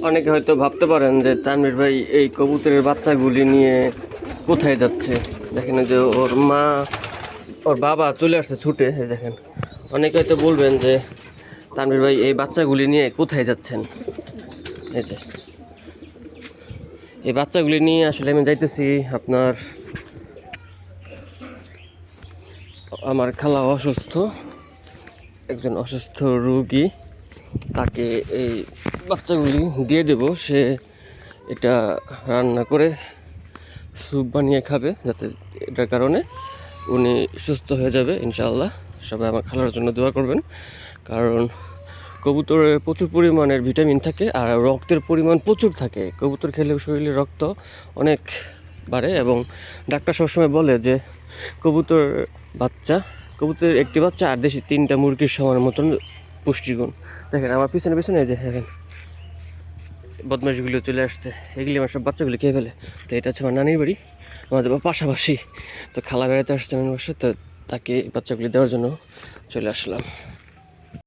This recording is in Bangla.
অনেকে হয়তো ভাবতে পারেন যে তানভীর ভাই এই কবুতরের বাচ্চাগুলি নিয়ে কোথায় যাচ্ছে। দেখেন যে ওর মা ওর বাবা চলে আসছে ছুটে, এই দেখেন। অনেকে হয়তো বলবেন যে তানভীর ভাই এই বাচ্চাগুলি নিয়ে কোথায় যাচ্ছেন। এই যে এই বাচ্চাগুলি নিয়ে আসলে আমি যাইতেছি আপনার, আমার খালা অসুস্থ, একজন অসুস্থ রোগী, তাকে এই বাচ্চাগুলি দিয়ে দেব। সে এটা রান্না করে স্যুপ বানিয়ে খাবে, যাতে এটার কারণে উনি সুস্থ হয়ে যাবে ইনশাআল্লাহ। সবাই আমার খালার জন্য দোয়া করবেন, কারণ কবুতরে প্রচুর পরিমাণের ভিটামিন থাকে আর রক্তের পরিমাণ প্রচুর থাকে। কবুতর খেলে শরীরে রক্ত অনেক বাড়ে, এবং ডাক্তার সবসময় বলে যে কবুতর বাচ্চা, কবুতরের একটি বাচ্চা আর দেশি 3টা মুরগির সমান মতন পুষ্টিগুণ। দেখেন আমার পিছনে পিছনে যে দেখেন বদমাশগুলো চলে আসছে, এগুলি আমার সব বাচ্চাগুলি খেয়ে ফেলে। তো এটা হচ্ছে আমার নানির বাড়ি, আমাদের পাশাপাশি। তো খালা বেড়াতে আসছে আমার বাসায়, তো তাকে বাচ্চাগুলি দেওয়ার জন্য চলে আসলাম।